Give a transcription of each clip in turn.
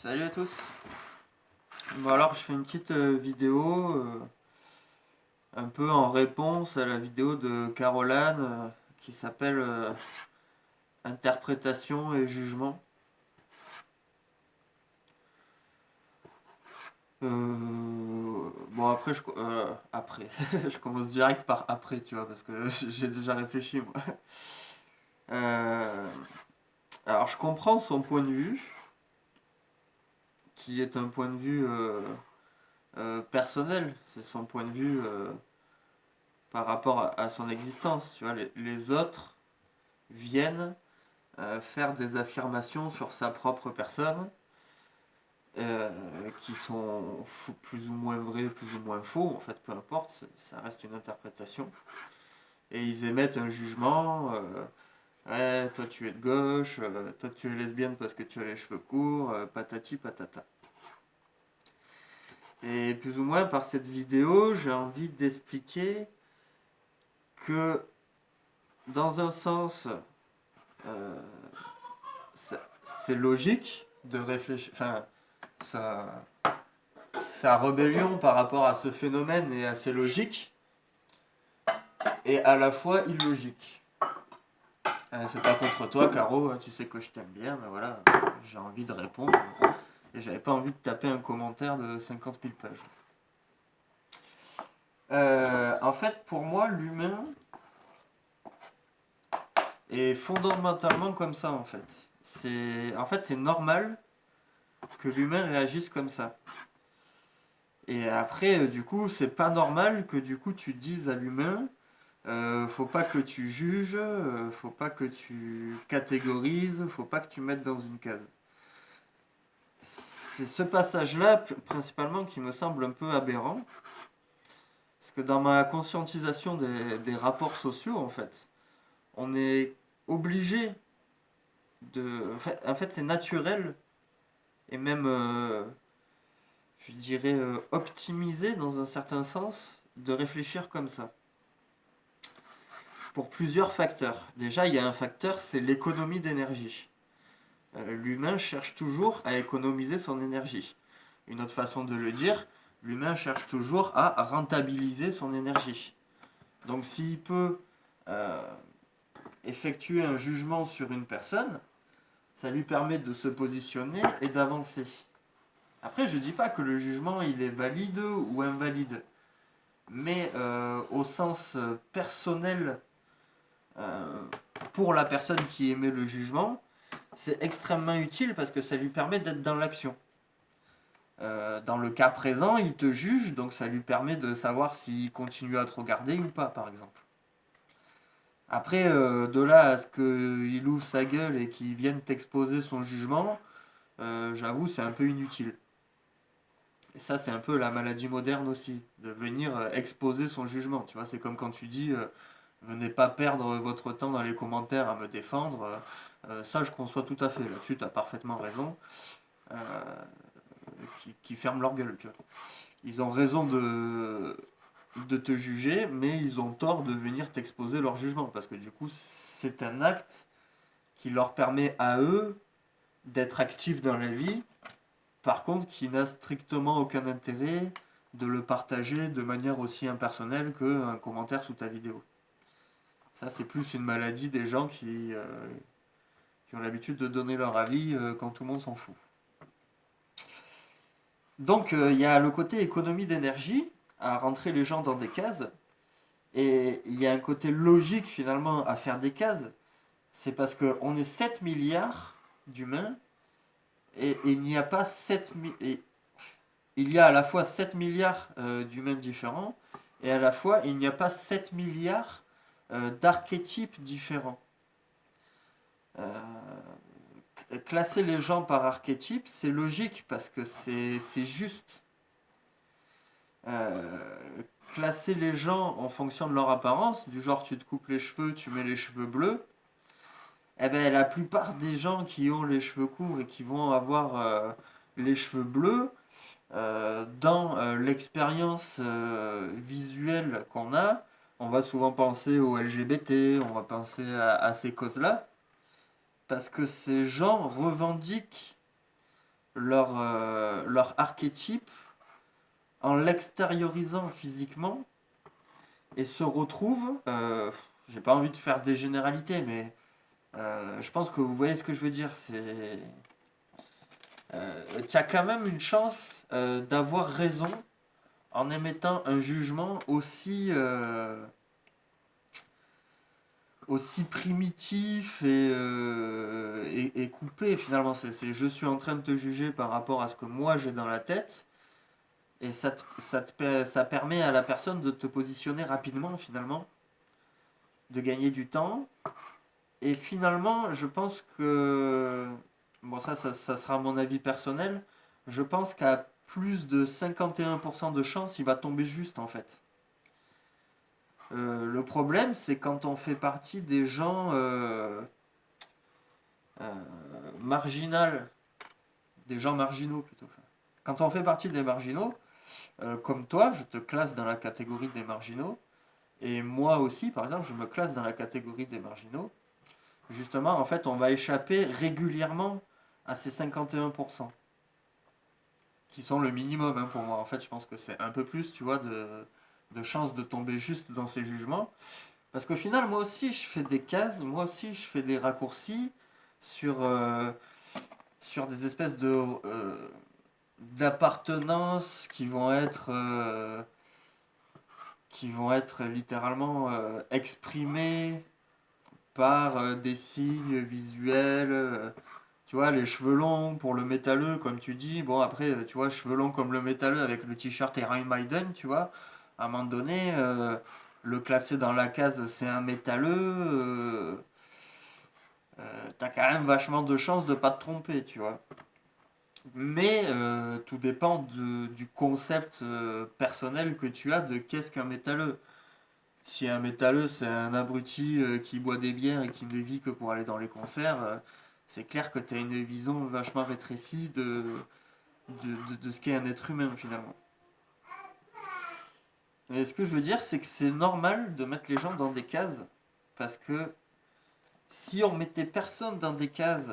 Salut à tous. Bon alors je fais une petite vidéo un peu en réponse à la vidéo de Caroline qui s'appelle Interprétation et jugement. Bon après après je commence direct par après tu vois parce que j'ai déjà réfléchi moi. Euh, alors je comprends son point de vue qui est un point de vue personnel, c'est son point de vue par rapport à son existence. Tu vois, les autres viennent faire des affirmations sur sa propre personne qui sont plus ou moins vraies, plus ou moins faux, en fait, peu importe, ça reste une interprétation. Et ils émettent un jugement. Ouais, toi tu es de gauche, toi tu es lesbienne parce que tu as les cheveux courts, patati patata. Et plus ou moins par cette vidéo, j'ai envie d'expliquer que dans un sens, euh, c'est logique de réfléchir. Enfin, sa, sa rébellion par rapport à ce phénomène est assez logique et à la fois illogique. C'est pas contre toi, Caro, tu sais que je t'aime bien, mais voilà, j'ai envie de répondre et j'avais pas envie de taper un commentaire de 50 000 pages. En fait, pour moi, l'humain est fondamentalement comme ça, en fait. C'est normal que l'humain réagisse comme ça. Et après, du coup, c'est pas normal que du coup tu dises à l'humain, faut pas que tu juges, faut pas que tu catégorises, faut pas que tu mettes dans une case. C'est ce passage-là, principalement, qui me semble un peu aberrant. Parce que dans ma conscientisation des rapports sociaux, en fait, on est obligé de. En fait c'est naturel et même, je dirais, optimisé dans un certain sens de réfléchir comme ça. Pour plusieurs facteurs. Déjà, il y a un facteur, c'est l'économie d'énergie. L'humain cherche toujours à économiser son énergie. Une autre façon de le dire, l'humain cherche toujours à rentabiliser son énergie. Donc s'il peut euh, effectuer un jugement sur une personne, ça lui permet de se positionner et d'avancer. Après, je ne dis pas que le jugement il est valide ou invalide, mais au sens personnel, euh, pour la personne qui émet le jugement, c'est extrêmement utile parce que ça lui permet d'être dans l'action. Dans le cas présent, il te juge, donc ça lui permet de savoir s'il continue à te regarder ou pas, par exemple. Après, de là à ce qu'il ouvre sa gueule et qu'il vienne t'exposer son jugement, j'avoue, c'est un peu inutile. Et ça, c'est un peu la maladie moderne aussi, de venir exposer son jugement. Tu vois, c'est comme quand tu dis, venez pas perdre votre temps dans les commentaires à me défendre. Ça, je conçois tout à fait. Là-dessus, tu as parfaitement raison. Euh, qui ferment leur gueule, tu vois. Ils ont raison de te juger, mais ils ont tort de venir t'exposer leur jugement, parce que du coup, c'est un acte qui leur permet à eux d'être actifs dans la vie, par contre, qui n'a strictement aucun intérêt de le partager de manière aussi impersonnelle qu'un commentaire sous ta vidéo. Ça, c'est plus une maladie des gens qui ont l'habitude de donner leur avis quand tout le monde s'en fout. Donc, il y a le côté économie d'énergie, à rentrer les gens dans des cases, et il y a un côté logique finalement à faire des cases. C'est parce qu'on est 7 milliards d'humains, et il n'y a pas 7 il y a à la fois 7 milliards d'humains différents, et à la fois il n'y a pas 7 milliards d'archétypes différents. Euh, Classer les gens par archétype, c'est logique parce que c'est juste. Euh, Classer les gens en fonction de leur apparence, du genre tu te coupes les cheveux, tu mets les cheveux bleus, eh ben la plupart des gens qui ont les cheveux courts et qui vont avoir les cheveux bleus, dans l'expérience visuelle qu'on a, on va souvent penser aux LGBT, on va penser à ces causes-là, parce que ces gens revendiquent leur archétype en l'extériorisant physiquement et se retrouvent, j'ai pas envie de faire des généralités, mais je pense que vous voyez ce que je veux dire. Tu as quand même une chance d'avoir raison en émettant un jugement aussi primitif et coupé finalement. Je suis en train de te juger par rapport à ce que moi j'ai dans la tête et ça permet à la personne de te positionner rapidement finalement, de gagner du temps. Et finalement, je pense que, bon ça sera mon avis personnel, je pense qu'à plus de 51% de chance, il va tomber juste en fait. Le problème, c'est quand on fait partie des gens euh, marginal, des gens marginaux plutôt. Quand on fait partie des marginaux, comme toi, je te classe dans la catégorie des marginaux, et moi aussi, par exemple, je me classe dans la catégorie des marginaux. Justement, en fait, on va échapper régulièrement à ces 51%, qui sont le minimum hein, pour moi. En fait, je pense que c'est un peu plus, tu vois, de chances de tomber juste dans ces jugements. Parce qu'au final, moi aussi, je fais des cases, moi aussi, je fais des raccourcis sur, sur des espèces d'appartenances qui vont être littéralement exprimées par des signes visuels. Tu vois, les cheveux longs pour le métalleux, comme tu dis. Bon, après, tu vois, cheveux longs comme le métalleux avec le t-shirt Iron Maiden, tu vois. À un moment donné, le classer dans la case, c'est un métalleux. T'as quand même vachement de chances de pas te tromper, tu vois. Mais tout dépend du concept personnel que tu as de qu'est-ce qu'un métalleux. Si un métalleux, c'est un abruti qui boit des bières et qui ne vit que pour aller dans les concerts, c'est clair que tu as une vision vachement rétrécie de ce qu'est un être humain finalement. Et ce que je veux dire, c'est que c'est normal de mettre les gens dans des cases, parce que si on mettait personne dans des cases,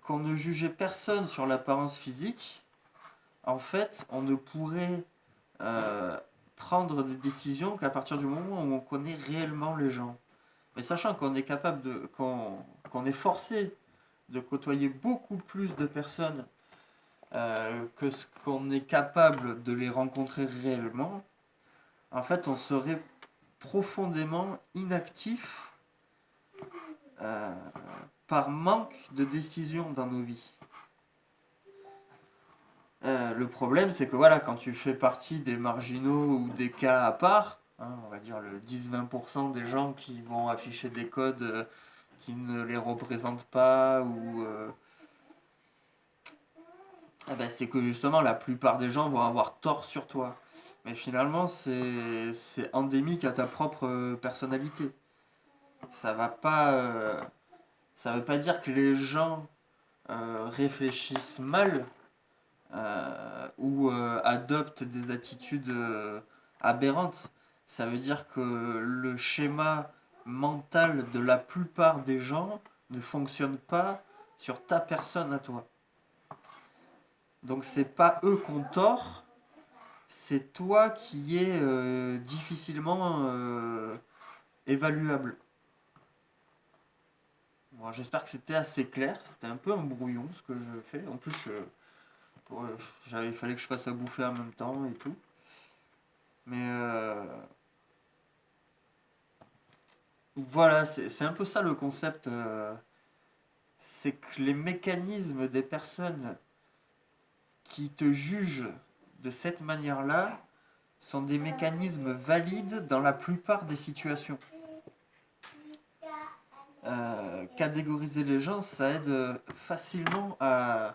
qu'on ne jugeait personne sur l'apparence physique, en fait, on ne pourrait euh, prendre des décisions qu'à partir du moment où on connaît réellement les gens. Mais sachant qu'on est capable qu'on est forcé de côtoyer beaucoup plus de personnes que ce qu'on est capable de les rencontrer réellement, en fait, on serait profondément inactif euh, par manque de décision dans nos vies. Le problème, c'est que voilà, quand tu fais partie des marginaux ou des cas à part, hein, on va dire le 10-20% des gens qui vont afficher des codes qui ne les représentent pas, eh ben, c'est que justement la plupart des gens vont avoir tort sur toi. Mais finalement, c'est endémique à ta propre personnalité. Ça va pas, ça veut pas dire que les gens réfléchissent mal ou adoptent des attitudes aberrantes. Ça veut dire que le schéma mental de la plupart des gens ne fonctionne pas sur ta personne à toi. Donc c'est pas eux qu'on tort, c'est toi qui es difficilement évaluable. Bon, j'espère que c'était assez clair. C'était un peu un brouillon ce que je fais. En plus, il fallait que je fasse à bouffer en même temps et tout. Mais voilà, c'est un peu ça le concept. C'est que les mécanismes des personnes qui te jugent de cette manière-là sont des mécanismes valides dans la plupart des situations. Catégoriser les gens, ça aide facilement à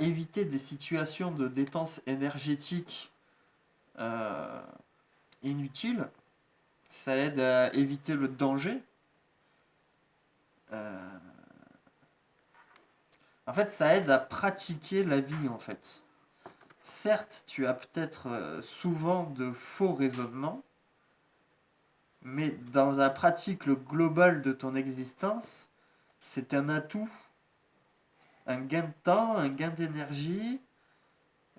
éviter des situations de dépenses énergétiques euh, inutiles. Ça aide à éviter le danger. Euh, en fait, ça aide à pratiquer la vie, en fait. Certes, tu as peut-être souvent de faux raisonnements, mais dans la pratique globale de ton existence, c'est un atout un gain de temps, un gain d'énergie.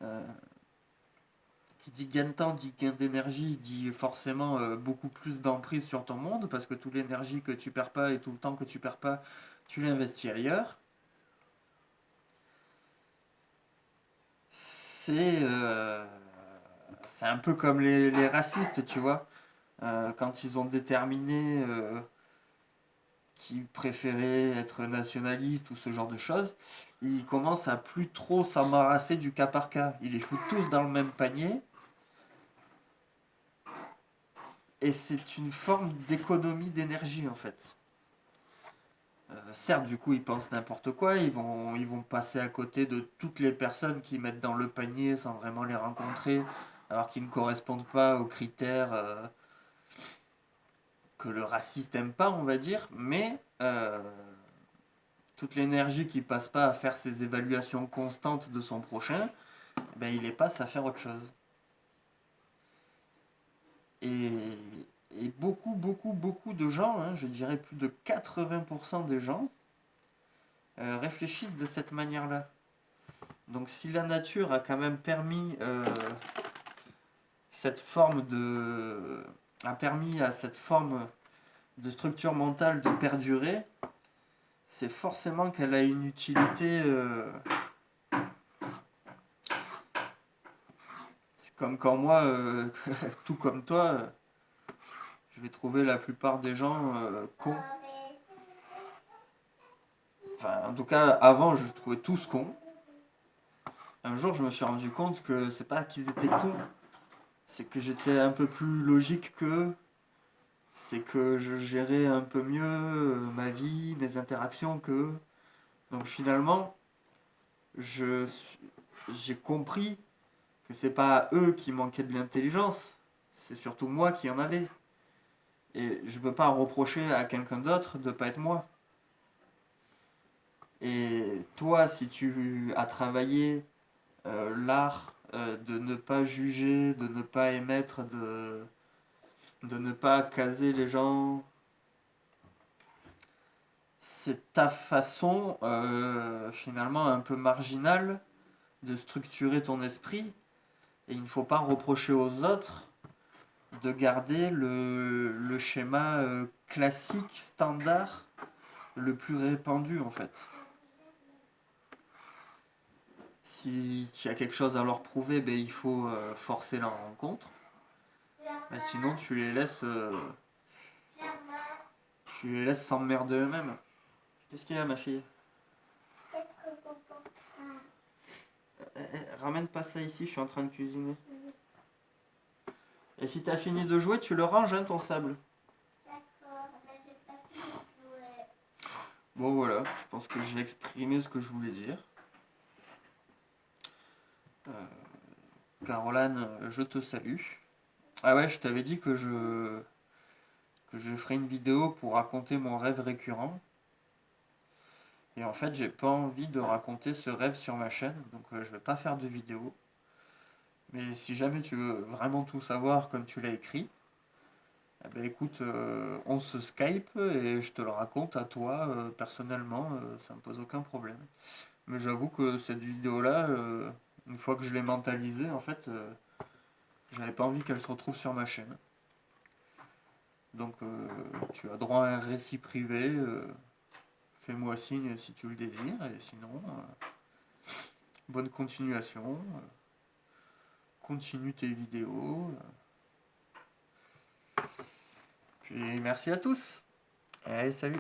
Euh, qui dit gain de temps, dit gain d'énergie, dit forcément beaucoup plus d'emprise sur ton monde, parce que toute l'énergie que tu perds pas et tout le temps que tu perds pas, tu l'investis ailleurs. C'est c'est un peu comme les racistes, tu vois. Quand ils ont déterminé qu'ils préféraient être nationalistes ou ce genre de choses, ils commencent à plus trop s'embarrasser du cas par cas. Ils les foutent tous dans le même panier. Et c'est une forme d'économie d'énergie en fait. Certes, du coup, ils pensent n'importe quoi, ils vont passer à côté de toutes les personnes qu'ils mettent dans le panier sans vraiment les rencontrer, alors qu'ils ne correspondent pas aux critères que le raciste aime pas, on va dire, mais toute l'énergie qu'il passe pas à faire ses évaluations constantes de son prochain, ben, il les passe à faire autre chose. Et, et beaucoup, beaucoup, beaucoup de gens, hein, je dirais plus de 80% des gens, réfléchissent de cette manière-là. Donc si la nature a quand même permis cette forme de a permis à cette forme de structure mentale de perdurer, c'est forcément qu'elle a une utilité. C'est comme quand moi, tout comme toi, je vais trouver la plupart des gens cons. Enfin, en tout cas, avant, je trouvais tous cons. Un jour, je me suis rendu compte que c'est pas qu'ils étaient cons, c'est que j'étais un peu plus logique qu'eux. C'est que je gérais un peu mieux ma vie, mes interactions qu'eux. Donc finalement, je j'ai compris que c'est pas eux qui manquaient de l'intelligence, c'est surtout moi qui en avais. Et je peux pas reprocher à quelqu'un d'autre de pas être moi. Et toi, si tu as travaillé l'art de ne pas juger, de ne pas émettre, de ne pas caser les gens, c'est ta façon finalement un peu marginale de structurer ton esprit. Et il ne faut pas reprocher aux autres de garder le schéma classique, standard, le plus répandu en fait. Si tu as quelque chose à leur prouver, ben, il faut forcer leur rencontre. Ben, sinon, tu les laisses s'emmerder eux-mêmes. Qu'est-ce qu'il y a, ma fille? Ramène pas ça ici, je suis en train de cuisiner. Et si t'as fini de jouer, tu le ranges, hein, ton sable. Bon, voilà, je pense que j'ai exprimé ce que je voulais dire. Euh, Caroline, je te salue. Ah ouais, je t'avais dit que je ferais une vidéo pour raconter mon rêve récurrent. Et en fait, j'ai pas envie de raconter ce rêve sur ma chaîne, donc je vais pas faire de vidéo. Mais si jamais tu veux vraiment tout savoir comme tu l'as écrit, eh ben écoute, on se Skype et je te le raconte à toi personnellement, ça me pose aucun problème. Mais j'avoue que cette vidéo-là, une fois que je l'ai mentalisée, en fait, j'avais pas envie qu'elle se retrouve sur ma chaîne. Donc tu as droit à un récit privé. Fais-moi signe si tu le désires, et sinon, bonne continuation. Continue tes vidéos. Puis merci à tous. Allez, salut.